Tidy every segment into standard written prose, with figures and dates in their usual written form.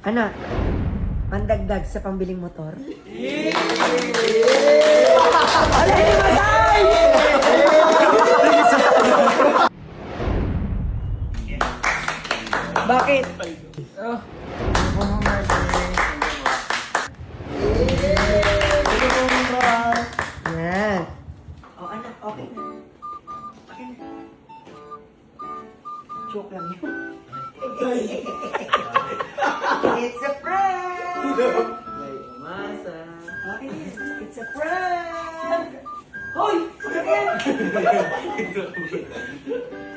Anak, pandagdag sa pambiling motor. Alay, matay! Bakit? Yan. O anak, okay na. Okay na. Joke lang yun. It's a prank! May umasa. Okay, it's a prank! Hoy!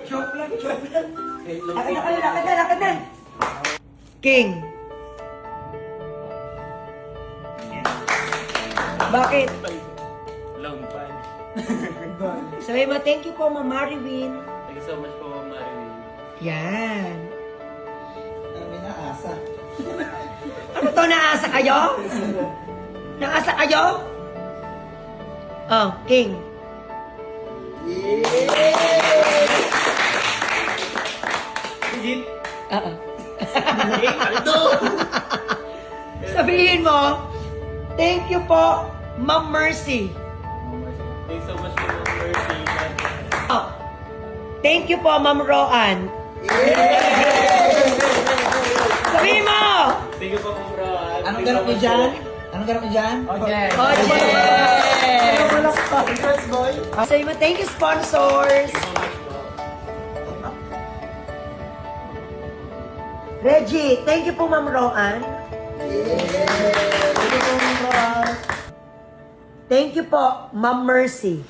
Joke lang, joke lang. Lakad na. King. Bakit? Long time. Sabi mo, thank you po, Ma'am Mariwin. Thank you so much po, Marilyn. Yan. Kami naasa. Ano to, naasa kayo? Naasa kayo? Oh, King. Higit. Oo. Sabihin mo, thank you po, Ma'am Mercy. Thank you so much po, Mercy. Oh, thank you po, Ma'am Roan. Sabihin mo! Thank you po, bro. Anong ganap mo dyan? Anong ganap mo dyan? Okay. Oje! Congrats, boy! Sabihin mo, thank you, sponsors. Thank you so much po. Reggie, thank you po, Ma'am Roan. Thank you po, Ma'am Mercy.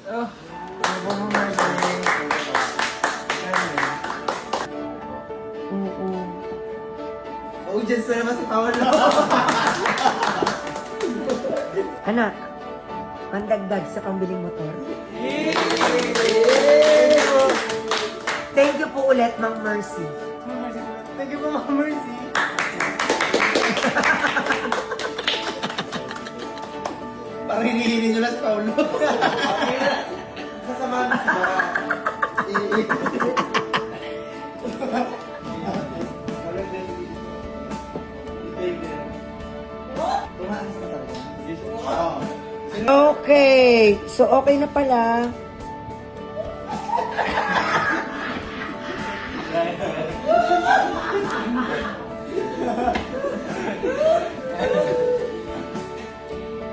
Oh, dyan sa naman si Paolo. Anak, pandagdag sa pambiling motor. Thank you po ulit, Ma'am Mercy. Thank you po, Ma'am Mercy. Parang hinihili nyo lang si Paolo. Sasamahan mo si Bara. Okay, so okay na pala.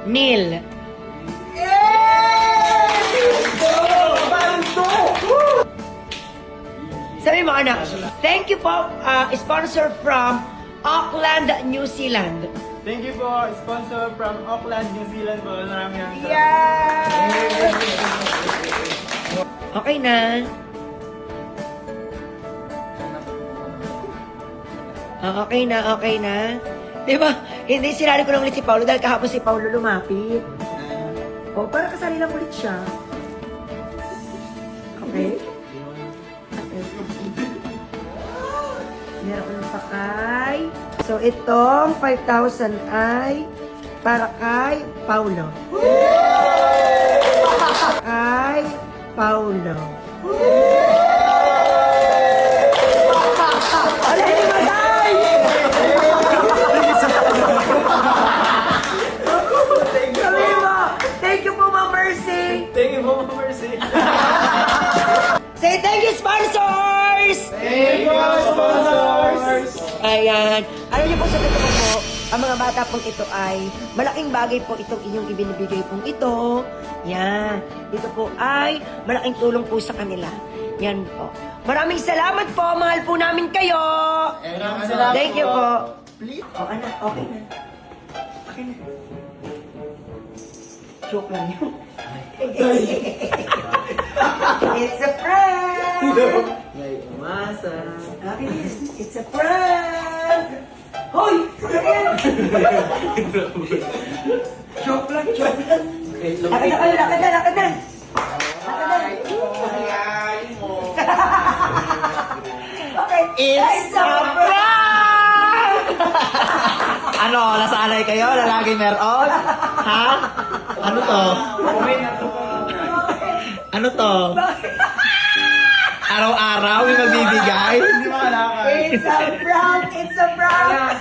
Neil. Sabi mo, anak, thank you po, sponsor from Auckland, New Zealand. Thank you po, sponsor from Auckland, New Zealand po. Maraming Yeah! Okay na. Okay na, okay na. Diba? Hindi sinari ko lang ulit si Paolo dahil kahapon si Paolo lumapit. O, para kasali lang ulit siya. Okay? Meron ko ng pakay. So, itong 5,000 ay para kay Paulo. Kay Paulo. Alay, matay! Sabi mo, thank you po, Ma'am Mercy. Thank you po, Mercy. Say thank you, sponsors! Thank you, sponsors. Ayan. Alam niyo po sa totoo po, ang mga bata pong ito ay malaking bagay po itong inyong ibinibigay pong ito. Yan. Ito po ay malaking tulong po sa kanila. Yan po. Maraming salamat po. Mahal po namin kayo. Thank you po. Please. O anak, okay na. Okay na. Joke lang yun. It's a prank! May umasa. Okay, it's a prank! Hoy! Joke lang, joke lang. Lakad na. Lakad na. Okay, it's a prank! Ano, nasanay kayo? Lalagi meron? Ha? Ano to? Ano to? Araw-araw may magbibigay? Hindi makalakad. It's a prank! It's a prank!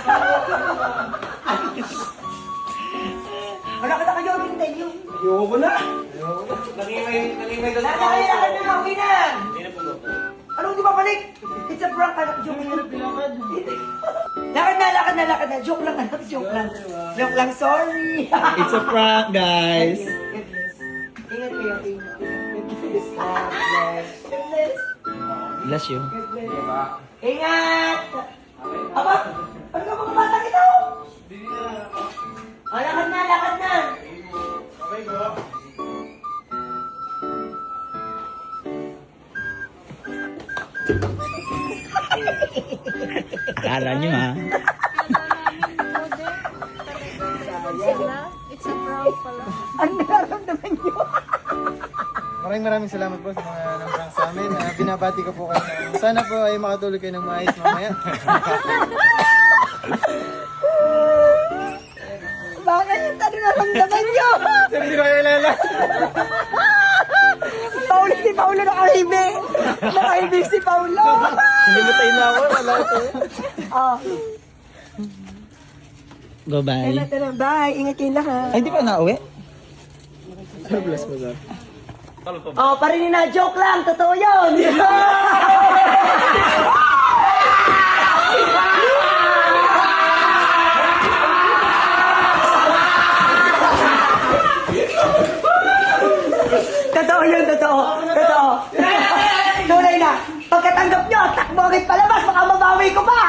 Ayoko na. Nangimay doon ako. Lakad na, uwi na! Hindi na po ba po? Anong di ba balik? It's a prank, anak. Joke lang. Pilakad. Lakad na. Joke lang, anak. Joke lang. Joke lang, sorry. It's a prank, guys. God bless. Ingat kayo, ingat. God bless. God bless. Bless you. God bless. Ingat! Aba! Ano ka mga bata kita? Lakad na. Okay po. Akala nyo, ha? It's a prank pala. Ano nararamdaman niyo? Maraming salamat po sa mga nang sa amin. Binabati ko po kayo. Sana po ay makatulog kayo ng maayos mamaya. Bakit yung ano nararamdaman niyo? Sir, hindi ko kilala. Si Paulo nakahibig. Nakahibig si Paulo. Hinimatay na ako. Wala ito. Oh, Go, bye. tara, bye. Ingat kayo lahat. Ay, di pa nauwi? Bless mo, sir. Oh, parin na, joke lang. Totoo yun. Totoo yun, totoo. Tunay na. Pagkatanggap nyo, takbo agad palabas. Baka mabawi ko pa.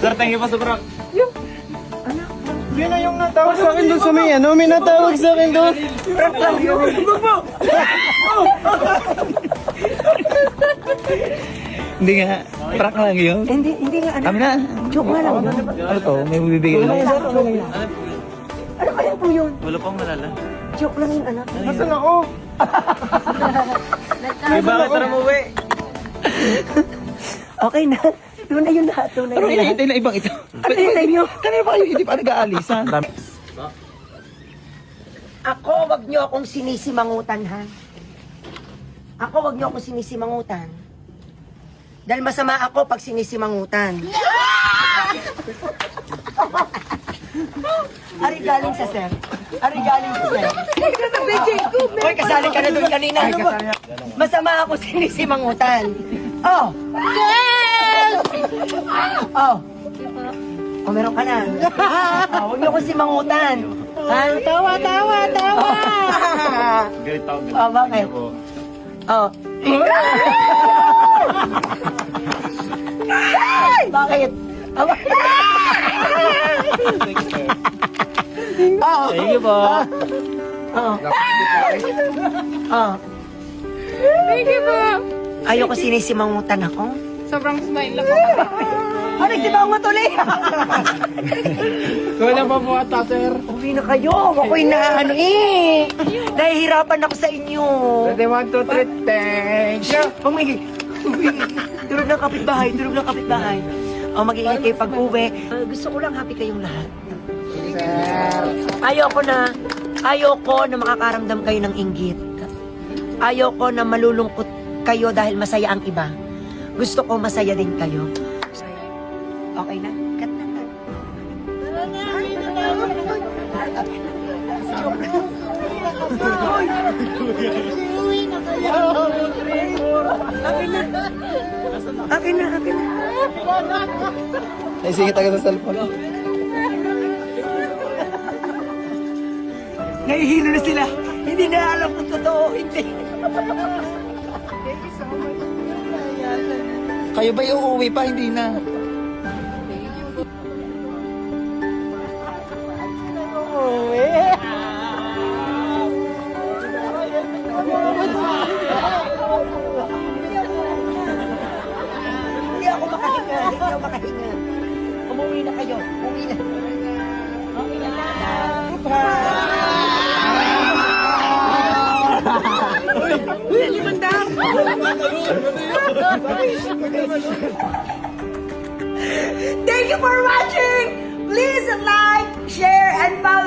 Sir, thank you po sa prank. Yun na yung natawag sa akin doon sa may ano. May natawag sa akin doon. Prank lang yun. Hindi nga. Prank lang yun. Hindi nga, Kami na. Joke nga lang. Ano to? May bibigay na. Ano kaya po yun? Wala pang malala. Joke lang yun, anak. Nasaan ako? May bakit tara mo, we? Okay na. Tunay yun lahat. Tunay Ano yun lahat. hinihintay na ibang ito? Ano hinihintay nyo? Kanina pa kayo hindi pa nag-aalisan. Ako, wag nyo akong sinisimangutan, ha? Ako, wag nyo akong sinisimangutan. Dahil masama ako pag sinisimangutan. Ari galing sa sir. Ari galing sa sir. Hoy, kasali ka na doon kanina. Ano ba? Masama ako sinisimangutan. Oh! Oh! Oh, meron ka na. Oh, huwag niyo akong simangutan. Ha? Tawa! Galit ako. Oh, bakit? Oh. Bakit? Oh, bakit? Oh. Thank you po. Oh. Oh. Thank you po. Ayoko sinisimangutan ako. Sobrang smile ako. Oh, nagsimangut ulit. Wala pa po ata, sir. Uwi na kayo. Ako'y na ano eh. Nahihirapan ako sa inyo. 1, 2, 3, thank you. Pumigi. Tulog ng kapitbahay. O, mag-iingat kayo pag-uwi. Gusto ko lang happy kayong lahat. Ayoko na makakaramdam kayo ng inggit. Ayoko na malulungkot kayo dahil masaya ang iba. Gusto ko masaya din kayo. Okay na? Cut na. Akin na. Naisingit agad sa cellphone. Nahihilo na sila. Hindi na alam kung totoo o hindi. Kayo ba uuwi pa? Hindi na. Hindi ako makahinga. Umuwi na kayo. Umuwi na. Uy, limandang! Thank you for watching! Please like, share, and follow